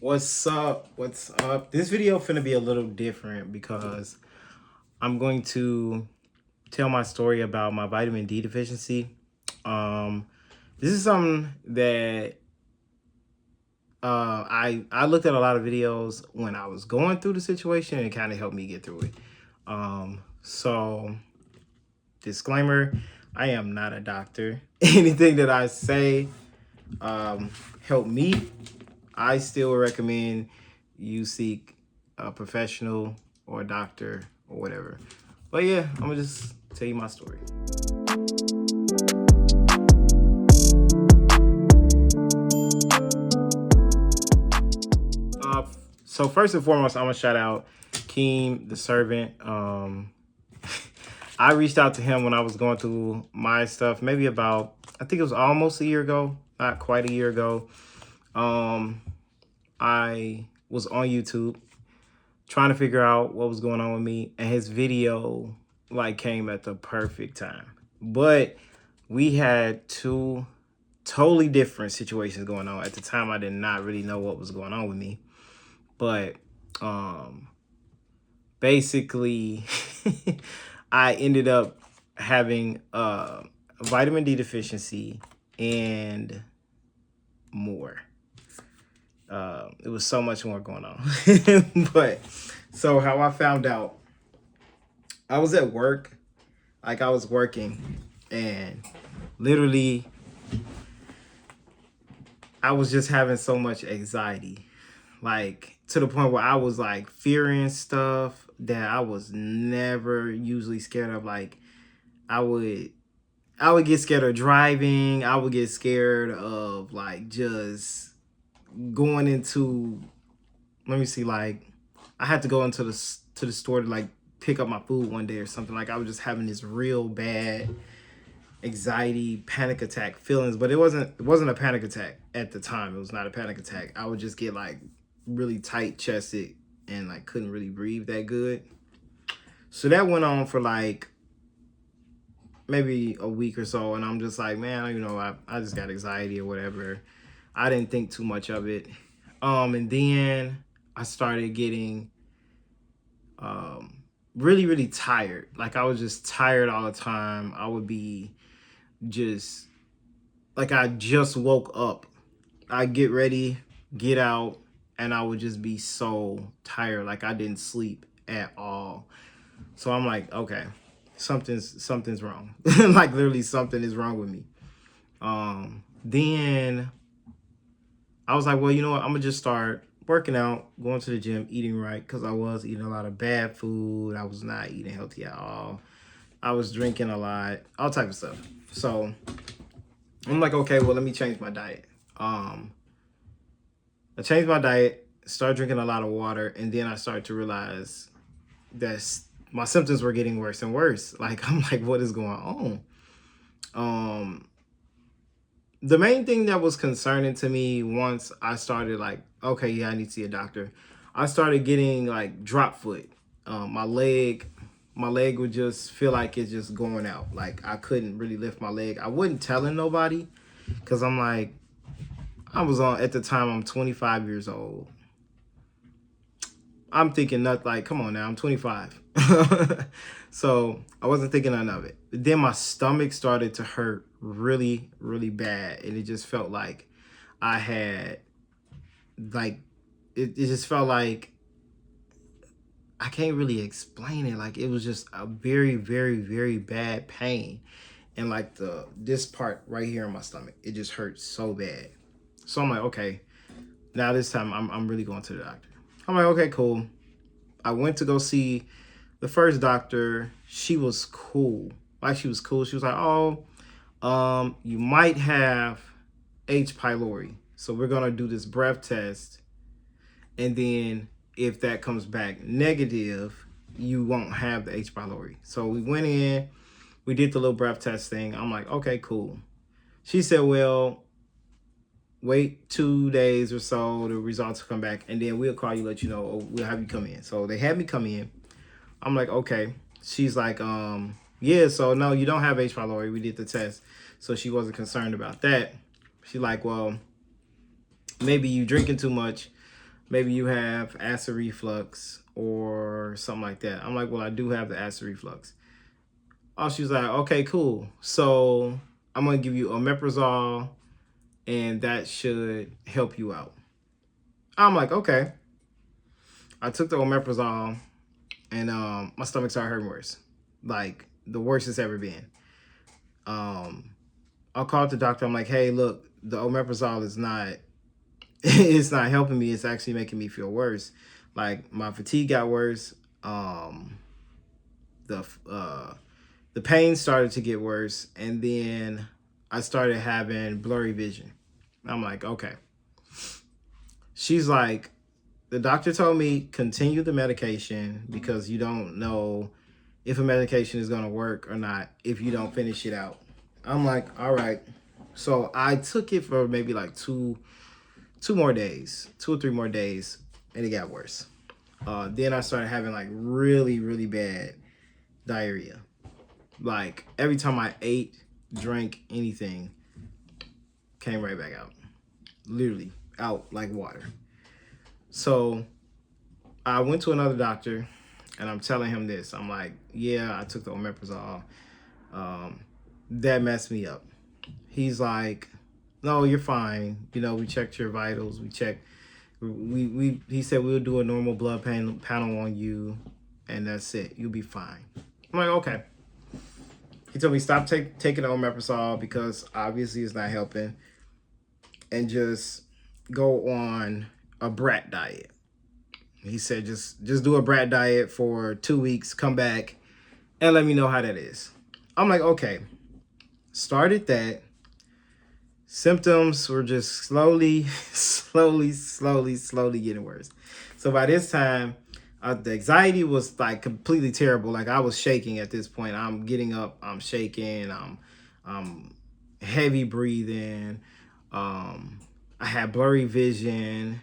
What's up? What's up? This video finna be a little different because I'm going to tell my story about my vitamin D deficiency. Um, this is something that I looked at a lot of videos when I was going through the situation, and it kind of helped me get through it. So disclaimer, I am not a doctor. Anything that I say help me. I still recommend you seek a professional or a doctor or whatever. But yeah, I'm gonna just tell you my story. So first and foremost, I'm gonna shout out Keem the servant. I reached out to him when I was going through my stuff, maybe about, I think it was almost a year ago, not quite a year ago. I was on YouTube trying to figure out what was going on with me, and his video like came at the perfect time. But we had two totally different situations going on. At the time, I did not really know what was going on with me. But basically, I ended up having a vitamin D deficiency and more. It was so much more going on. But so how I found out, I was at work, like I was working, and literally I was just having so much anxiety, like to the point where I was like fearing stuff that I was never usually scared of. Like I would get scared of driving. I would get scared of like just going into, let me see, like I had to go into the store to like pick up my food one day or something. Like I was just having this real bad anxiety, panic attack feelings, but it wasn't a panic attack at the time. It was not a panic attack. I would just get like really tight chested and like couldn't really breathe that good. So that went on for like maybe a week or so, and I'm just like, man, I just got anxiety or whatever. I didn't think too much of it. And then I started getting really, really tired. Like I was just tired all the time. I would be just like I just woke up. I get ready, get out, and I would just be so tired. Like I didn't sleep at all. So I'm like, okay, something's wrong. Like literally something is wrong with me. Then I was like, well, you know what? I'm gonna just start working out, going to the gym, eating right, because I was eating a lot of bad food. I was not eating healthy at all. I was drinking a lot, all type of stuff. So I'm like, okay, well, let me change my diet. I changed my diet, started drinking a lot of water, and then I started to realize that my symptoms were getting worse and worse. Like, I'm like, what is going on? The main thing that was concerning to me once I started like, okay, yeah, I need to see a doctor. I started getting like drop foot. My leg would just feel like it's just going out. Like I couldn't really lift my leg. I wasn't telling nobody because I'm like, at the time, I'm 25 years old. I'm thinking not like, come on now, I'm 25. So I wasn't thinking none of it. Then my stomach started to hurt really, really bad. And it just felt like I had like, it just felt like, I can't really explain it. Like it was just a very, very, very bad pain. And like this part right here in my stomach, it just hurt so bad. So I'm like, okay, now this time I'm really going to the doctor. I'm like, okay, cool. I went to go see the first doctor. She was cool. Like she was cool. She was like, oh, you might have H. pylori. So we're gonna do this breath test. And then if that comes back negative, you won't have the H. pylori. So we went in, we did the little breath test thing. I'm like, okay, cool. She said, well, wait 2 days or so, the results will come back, and then we'll call you, let you know, or we'll have you come in. So they had me come in. I'm like, okay. She's like, yeah, so no, you don't have H. pylori. We did the test. So she wasn't concerned about that. She's like, well, maybe you drinking too much. maybe you have acid reflux or something like that. I'm like, well, I do have the acid reflux. Oh, she was like, okay, cool. So I'm gonna give you omeprazole, and that should help you out. I'm like, okay. I took the omeprazole, and my stomach started hurting worse, like the worst it's ever been. Um, I called the doctor. I'm like, hey, look, the omeprazole is not, it's not helping me. It's actually making me feel worse. Like my fatigue got worse. The uh, the pain started to get worse, and then I started having blurry vision. I'm like, okay. She's like, the doctor told me continue the medication because you don't know if a medication is going to work or not if you don't finish it out. I'm like, all right. So I took it for maybe like two more days, 2 or 3 more days, and it got worse. Then I started having like really, really bad diarrhea. Like every time I ate, drank anything, came right back out. Literally out like water. So I went to another doctor, and I'm telling him this. I'm like, yeah, I took the omeprazole. That messed me up. He's like, no, you're fine. You know, we checked your vitals. We checked. He said we'll do a normal blood panel on you, and that's it. You'll be fine. I'm like, okay. He told me stop taking the omeprazole because obviously it's not helping, and just go on a brat diet. He said just do a brat diet for 2 weeks, come back, and let me know how that is. I'm like, okay. Started that. Symptoms were just slowly, slowly getting worse. So by this time, the anxiety was like completely terrible. Like I was shaking at this point. I'm getting up, I'm shaking, I'm heavy breathing. I had blurry vision.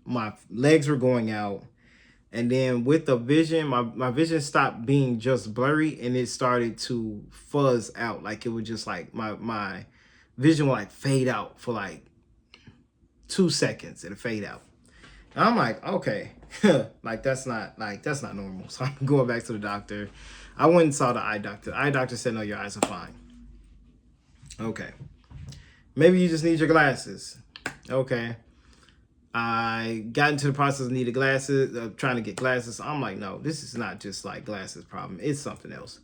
My legs were going out. And then with the vision, my vision stopped being just blurry and it started to fuzz out. Like it was just like my vision would like fade out for like 2 seconds. It'll fade out. And I'm like, okay, that's not normal. So I'm going back to the doctor. I went and saw the eye doctor. The eye doctor said, no, your eyes are fine. Okay. Maybe you just need your glasses. Okay. I got into the process of needing glasses, trying to get glasses. I'm like, no, this is not just like glasses problem. It's something else.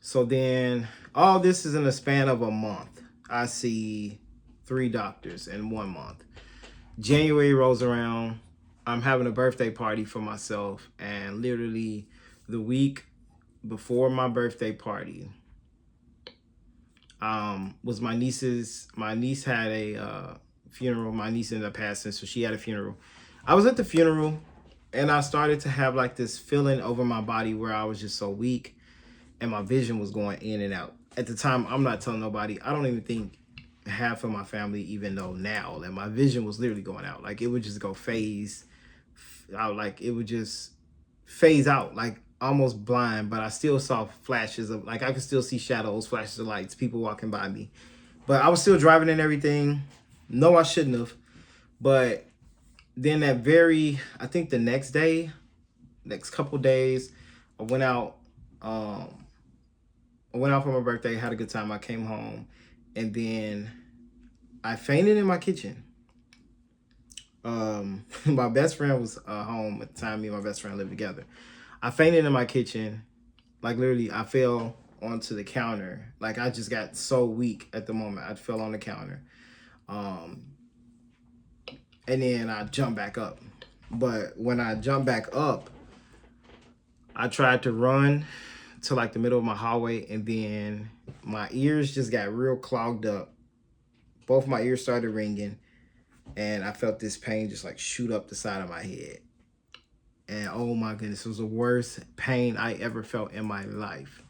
So then all this is in a span of a month. I see 3 doctors in 1 month. January rolls around. I'm having a birthday party for myself. And literally the week before my birthday party, was my niece had a funeral. My niece ended up passing, so she had a funeral. I was at the funeral, and I started to have like this feeling over my body where I was just so weak, and my vision was going in and out. At the time, I'm not telling nobody. I don't even think half of my family even know now that my vision was literally going out. Like it would just go phase out. Like it would just phase out, like almost blind, but I still saw flashes of, like I could still see shadows, flashes of lights, people walking by me. But I was still driving and everything. No, I shouldn't have. But then I think the next couple days, I went out. I went out for my birthday, had a good time. I came home, and then I fainted in my kitchen. My best friend was home at the time. Me and my best friend lived together. I fainted in my kitchen. Like literally, I fell onto the counter. Like I just got so weak at the moment. I fell on the counter. And then I jumped back up. But when I jumped back up, I tried to run to like the middle of my hallway, and then my ears just got real clogged up. Both my ears started ringing, and I felt this pain just like shoot up the side of my head. And oh my goodness, it was the worst pain I ever felt in my life.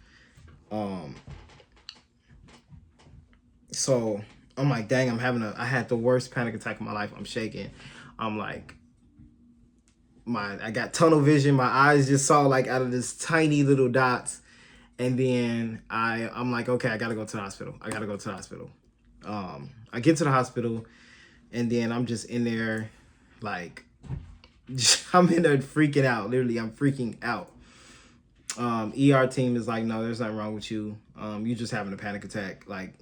So I'm like, dang, I had the worst panic attack of my life. I'm shaking. I'm like, I got tunnel vision. My eyes just saw like out of this tiny little dots. And then I'm like, okay, I gotta go to the hospital. I get to the hospital, and then I'm just in there like I'm in there freaking out. Literally, I'm freaking out. ER team is like, no, there's nothing wrong with you. You just having a panic attack. Like,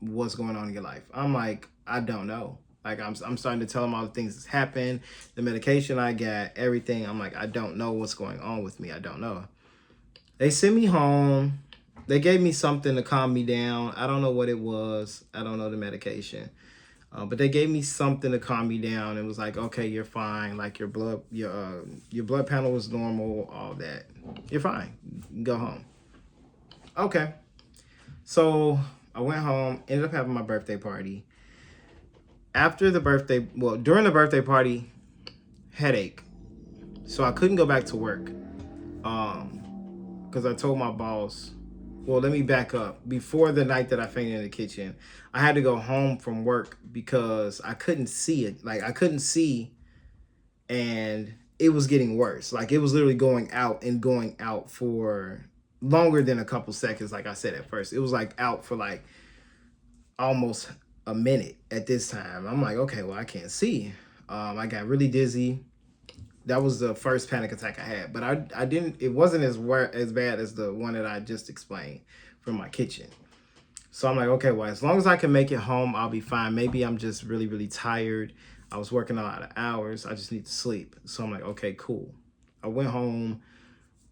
what's going on in your life? I'm like, I don't know. Like, I'm starting to tell them all the things that's happened, the medication I got, everything. I'm like, I don't know what's going on with me. I don't know. They sent me home. They gave me something to calm me down. I don't know what it was. I don't know the medication. But they gave me something to calm me down. It was like, okay, you're fine. Like your blood panel was normal, all that. You're fine. Go home. Okay. So I went home, ended up having my birthday party. After the birthday, well, during the birthday party, headache. So I couldn't go back to work. Because I told my boss, well, let me back up. Before the night that I fainted in the kitchen, I had to go home from work because I couldn't see it. Like, I couldn't see, and it was getting worse. Like, it was literally going out for longer than a couple seconds, like I said at first. It was like out for like almost a minute at this time. I'm like, okay, well, I can't see. I got really dizzy. That was the first panic attack I had, but I didn't. It wasn't as bad as the one that I just explained from my kitchen. So I'm like, okay, well, as long as I can make it home, I'll be fine. Maybe I'm just really, really tired. I was working a lot of hours. I just need to sleep. So I'm like, okay, cool. I went home,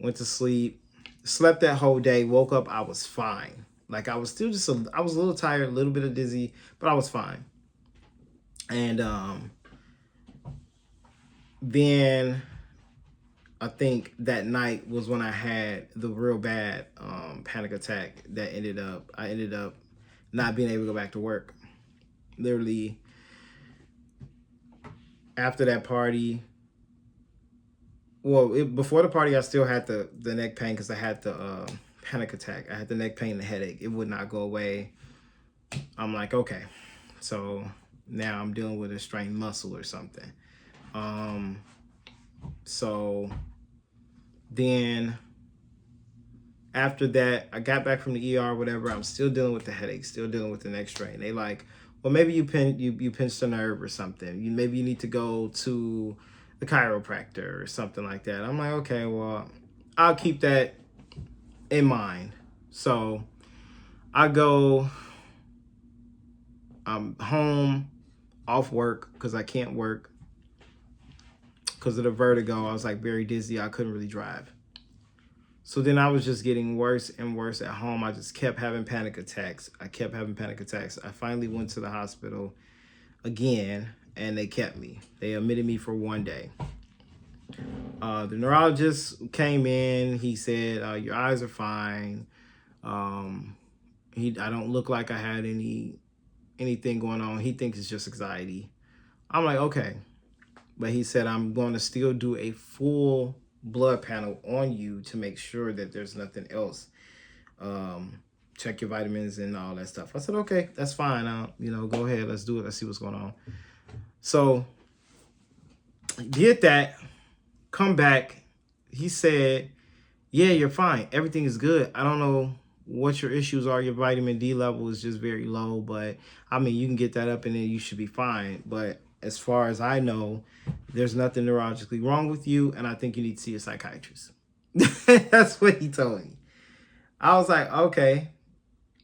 went to sleep, slept that whole day, woke up, I was fine. Like, I was still I was a little tired, a little bit of dizzy, but I was fine. And then I think that night was when I had the real bad panic attack that I ended up not being able to go back to work. Literally, after that party, well, before the party, I still had the neck pain because I had the panic attack. I had the neck pain and the headache. It would not go away. I'm like, okay, so now I'm dealing with a strained muscle or something. So then after that, I got back from the ER, whatever. I'm still dealing with the headache, still dealing with the neck strain. They like, well, maybe you pinched a nerve or something. Maybe you need to go to the chiropractor or something like that. I'm like, okay, well, I'll keep that in mind. So I go, I'm home, off work because I can't work because of the vertigo. I was like very dizzy. I couldn't really drive. So then I was just getting worse and worse at home. I just kept having panic attacks. I finally went to the hospital again, and they kept me. They admitted me for 1 day. The neurologist came in. He said, your eyes are fine. I don't look like I had anything going on. He thinks it's just anxiety. I'm like, okay. But he said, I'm going to still do a full blood panel on you to make sure that there's nothing else. Check your vitamins and all that stuff. I said, okay, that's fine. Go ahead. Let's do it. Let's see what's going on. So did that, come back. He said, yeah, you're fine. Everything is good. I don't know what your issues are. Your vitamin D level is just very low, but I mean, you can get that up and then you should be fine. But as far as I know, there's nothing neurologically wrong with you, and I think you need to see a psychiatrist. That's what he told me. I was like, okay,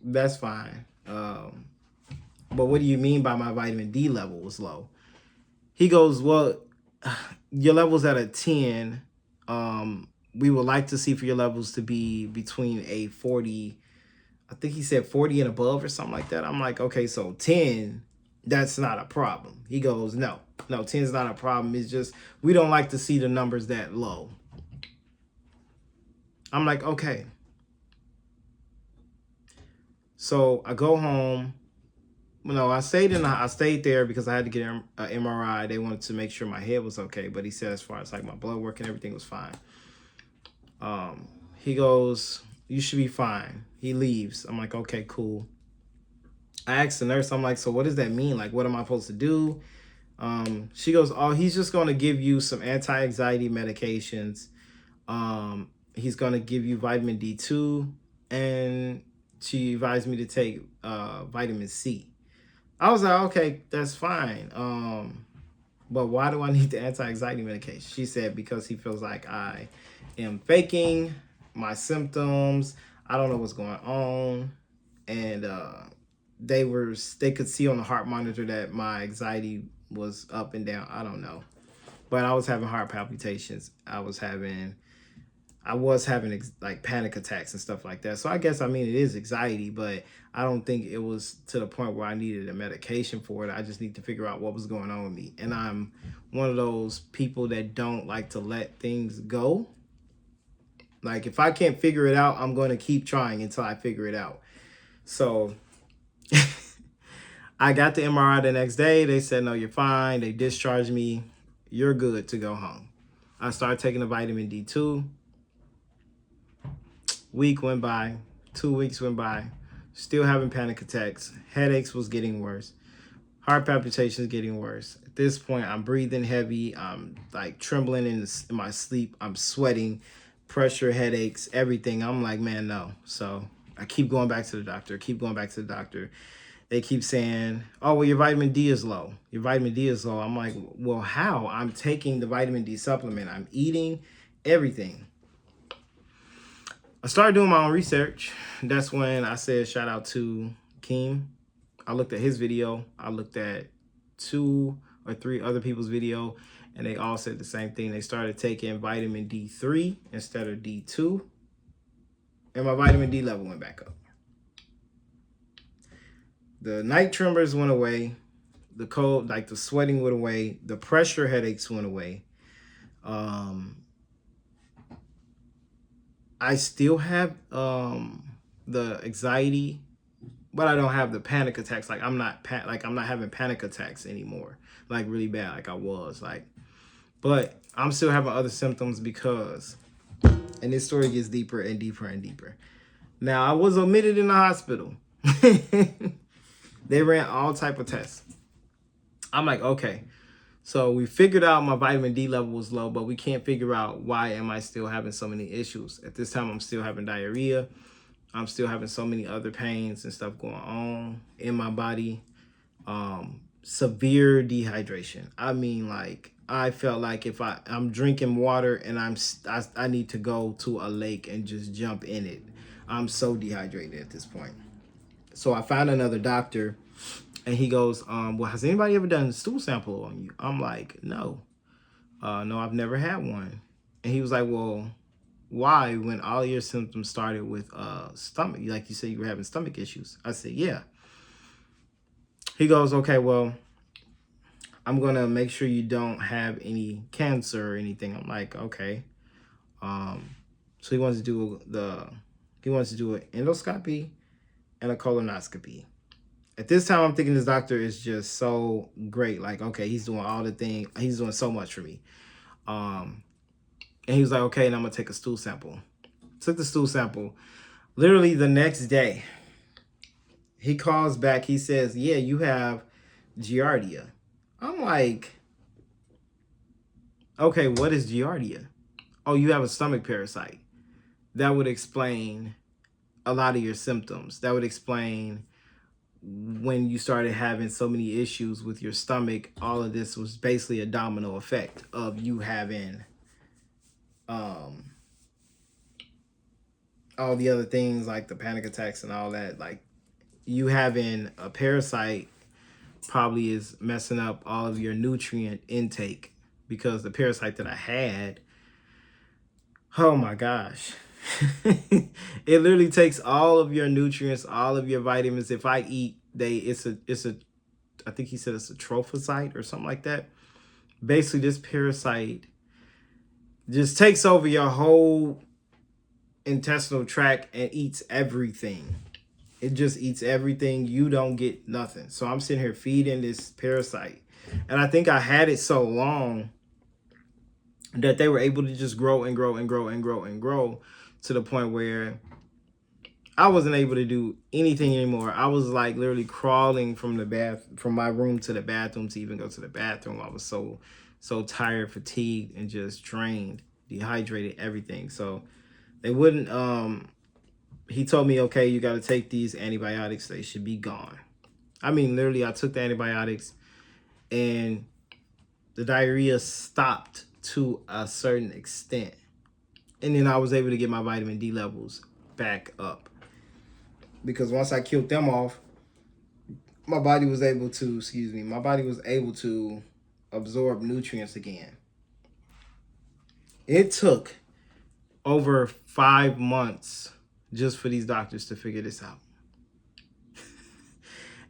that's fine. But what do you mean by my vitamin D level was low? He goes, well, your level's at a 10. We would like to see for your levels to be between a 40, I think he said 40 and above or something like that. I'm like, okay, so 10, that's not a problem. He goes, no, 10 is not a problem. It's just, we don't like to see the numbers that low. I'm like, okay. So I go home. I stayed there because I had to get an MRI. They wanted to make sure my head was okay. But he said as far as like my blood work and everything was fine. He goes, you should be fine. He leaves. I'm like, okay, cool. I asked the nurse, I'm like, so what does that mean? Like, what am I supposed to do? She goes, oh, he's just going to give you some anti-anxiety medications. He's going to give you vitamin D2, and she advised me to take vitamin C. I was like, okay, that's fine. but why do I need the anti-anxiety medication? She said, because he feels like I am faking my symptoms. I don't know what's going on. And they could see on the heart monitor that my anxiety was up and down. I don't know. But I was having heart palpitations. I was having like panic attacks and stuff like that. So I guess, I mean, it is anxiety, but I don't think it was to the point where I needed a medication for it. I just need to figure out what was going on with me. And I'm one of those people that don't like to let things go. Like, if I can't figure it out, I'm going to keep trying until I figure it out. So I got the MRI the next day. They said, no, you're fine. They discharged me. You're good to go home. I started taking the vitamin D2. Week went by, 2 weeks went by, still having panic attacks. Headaches was getting worse. Heart palpitations getting worse. At this point, I'm breathing heavy. I'm like trembling in my sleep. I'm sweating, pressure, headaches, everything. I'm like, man, no. So I keep going back to the doctor, They keep saying, oh, well, your vitamin D is low. Your vitamin D is low. I'm like, well, how? I'm taking the vitamin D supplement. I'm eating everything. I started doing my own research. That's when I said shout out to Keem. I looked at his video. I looked at 2 or 3 other people's video, and they all said the same thing. They started taking vitamin D3 instead of D2, and my vitamin D level went back up. The night tremors went away. The cold, like the sweating went away. The pressure headaches went away. I still have the anxiety, but I don't have the panic attacks. Like I'm not having panic attacks anymore, like really bad, like I was. But I'm still having other symptoms because, and this story gets deeper and deeper and deeper. Now, I was admitted in the hospital. They ran all type of tests. I'm like, okay. So we figured out my vitamin D level was low, but we can't figure out why am I still having so many issues. At this time, I'm still having diarrhea. I'm still having so many other pains and stuff going on in my body. Severe dehydration. I mean, like, I felt like if I'm drinking water and I need to go to a lake and just jump in it. I'm so dehydrated at this point. So I found another doctor. And he goes, well, has anybody ever done a stool sample on you? I'm like, no. No, I've never had one. And he was like, well, why, when all your symptoms started with stomach, like you said you were having stomach issues? I said, yeah. He goes, okay, well, I'm going to make sure you don't have any cancer or anything. I'm like, okay. So he wants to do an endoscopy and a colonoscopy. At this time, I'm thinking this doctor is just so great. Like, okay, he's doing all the things. He's doing so much for me. And he was like, okay, and I'm going to take a stool sample. Took the stool sample. Literally the next day, he calls back. He says, yeah, you have Giardia. I'm like, okay, what is Giardia? Oh, you have a stomach parasite. That would explain a lot of your symptoms. That would explain when you started having so many issues with your stomach. All of this was basically a domino effect of you having all the other things like the panic attacks and all that. Like, you having a parasite probably is messing up all of your nutrient intake, because the parasite that I had, oh my gosh, it literally takes all of your nutrients, all of your vitamins. If I eat, it's a I think he said it's a trophocyte or something like that. Basically, this parasite just takes over your whole intestinal tract and eats everything. It just eats everything. You don't get nothing. So I'm sitting here feeding this parasite. And I think I had it so long that they were able to just grow and grow and grow and grow and grow to the point where I wasn't able to do anything anymore. I was like literally crawling from my room to the bathroom to even go to the bathroom. I was so tired, fatigued, and just drained, dehydrated, everything. So they wouldn't, he told me, okay, you got to take these antibiotics. They should be gone. I mean, literally, I took the antibiotics and the diarrhea stopped to a certain extent. And then I was able to get my vitamin D levels back up. Because once I killed them off, my body was able to, my body was able to absorb nutrients again. It took over 5 months just for these doctors to figure this out.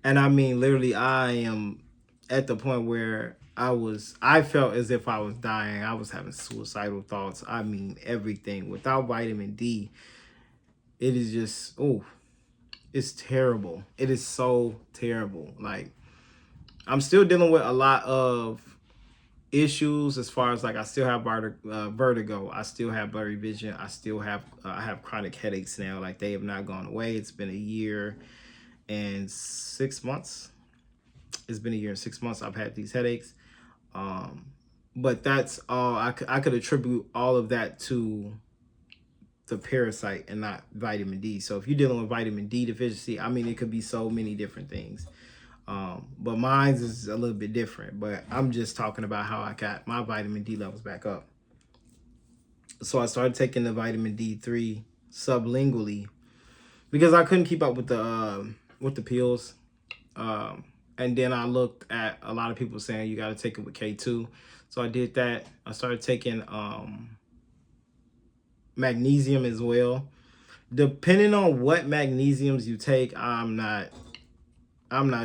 And I mean, literally, I am at the point where I felt as if I was dying. I was having suicidal thoughts. I mean, everything. Without vitamin D, it is just, oh, it's terrible. It is so terrible. Like, I'm still dealing with a lot of issues as far as like I still have vertigo. I still have blurry vision. I have chronic headaches now. Like, they have not gone away. It's been a year and 6 months. It's been a year and 6 months I've had these headaches. But that's all. I could attribute all of that to the parasite and not vitamin D. So if you're dealing with vitamin D deficiency, I mean, it could be so many different things. But mine's is a little bit different. But I'm just talking about how I got my vitamin D levels back up. So I started taking the vitamin D3 sublingually because I couldn't keep up with the pills. And then I looked at a lot of people saying you got to take it with K2. So I did that. I started taking magnesium as well. Depending on what magnesiums you take, I'm not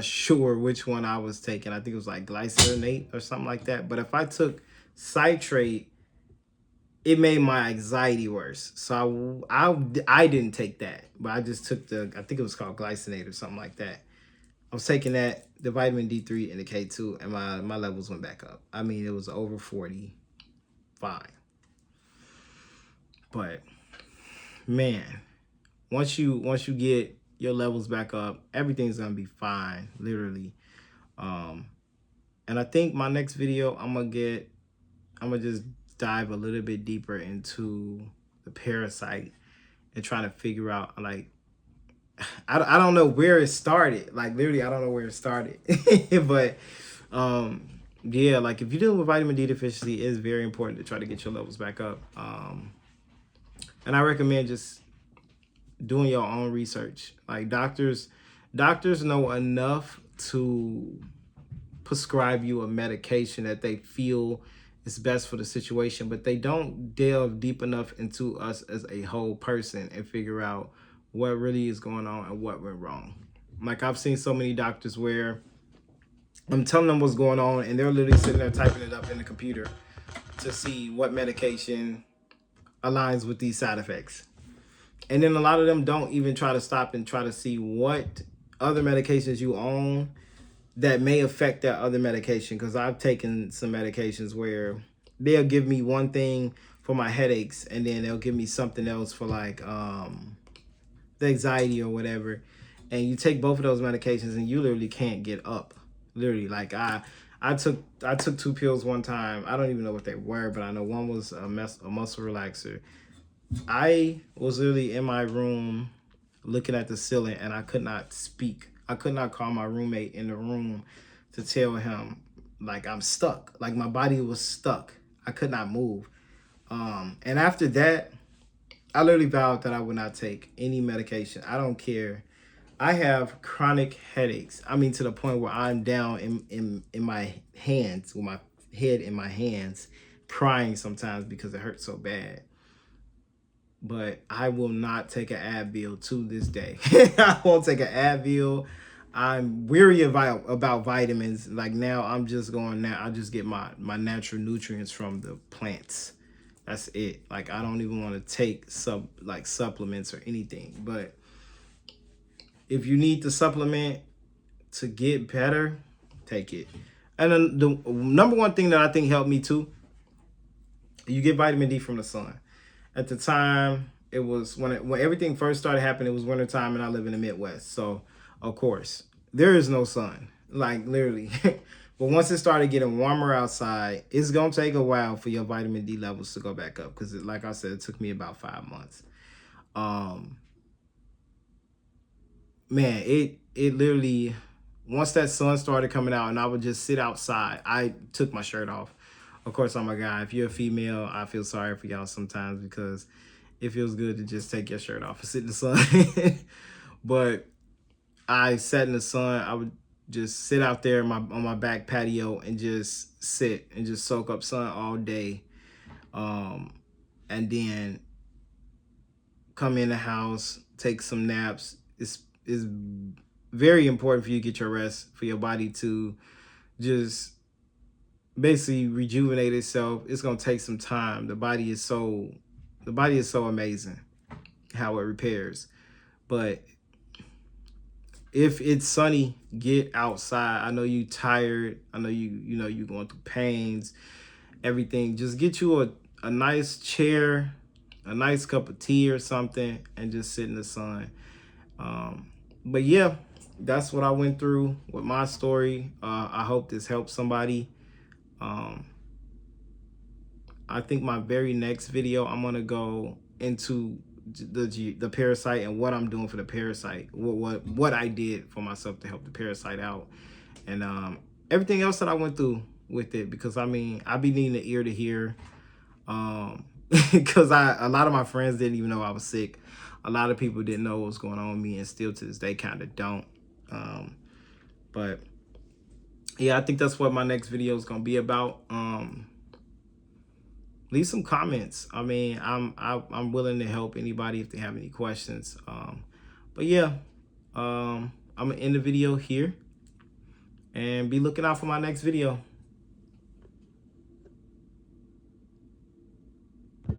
sure which one I was taking. I think it was like glycinate or something like that. But if I took citrate, it made my anxiety worse. So I didn't take that, but I just took I think it was called glycinate or something like that. I was taking that, the vitamin D3 and the K2, and my levels went back up. I mean, it was over 40, fine. But man, once you get your levels back up, everything's gonna be fine, literally. And I think my next video, I'm gonna just dive a little bit deeper into the parasite and trying to figure out, like, I don't know where it started. Like, literally, I don't know where it started. But yeah, like, if you're dealing with vitamin D deficiency, it's very important to try to get your levels back up. And I recommend just doing your own research. Like, doctors know enough to prescribe you a medication that they feel is best for the situation, but they don't delve deep enough into us as a whole person and figure out what really is going on and what went wrong. Like, I've seen so many doctors where I'm telling them what's going on and they're literally sitting there typing it up in the computer to see what medication aligns with these side effects. And then a lot of them don't even try to stop and try to see what other medications you own that may affect that other medication. Because I've taken some medications where they'll give me one thing for my headaches and then they'll give me something else for like the anxiety or whatever. And you take both of those medications and you literally can't get up. Literally, like I took 2 pills one time. I don't even know what they were, but I know one was a muscle relaxer. I was literally in my room looking at the ceiling and I could not speak. I could not call my roommate in the room to tell him, like, I'm stuck. Like, my body was stuck. I could not move. And after that, I literally vowed that I would not take any medication. I don't care. I have chronic headaches. I mean, to the point where I'm down in my hands, with my head in my hands, crying sometimes because it hurts so bad. But I will not take an Advil to this day. I won't take an Advil. I'm weary about vitamins. Like, now I'm just going, I'll just get my natural nutrients from the plants. That's it. Like, I don't even want to take supplements or anything. But if you need the supplement to get better, take it. And then the number one thing that I think helped me too, you get vitamin D from the sun. At the time, it was when everything first started happening, it was wintertime and I live in the Midwest. So, of course, there is no sun, like, literally. But once it started getting warmer outside, it's going to take a while for your vitamin D levels to go back up. Because, like I said, it took me about 5 months. Man, it literally, once that sun started coming out and I would just sit outside, I took my shirt off. Of course, I'm a guy. If you're a female, I feel sorry for y'all sometimes because it feels good to just take your shirt off and sit in the sun. But I sat in the sun. I would just sit out there on my back patio and just sit and just soak up sun all day. And then come in the house, take some naps. It's very important for you to get your rest, for your body to just basically rejuvenate itself. It's gonna take some time. The body is so amazing how it repairs. But if it's sunny, get outside. I know you tired. I know you know you're going through pains, everything. Just get you a nice chair, a nice cup of tea or something, and just sit in the sun. But yeah, that's what I went through with my story. I hope this helps somebody. I think my very next video, I'm gonna go into the parasite and what I'm doing for the parasite, what I did for myself to help the parasite out, and everything else that I went through with it. Because I mean, I be needing the ear to hear, because a lot of my friends didn't even know I was sick. A lot of people didn't know what was going on with me, and still to this day kind of don't. But yeah, I think that's what my next video is gonna be about. Leave some comments. I mean, I'm willing to help anybody if they have any questions. But yeah, I'm gonna end the video here and be looking out for my next video.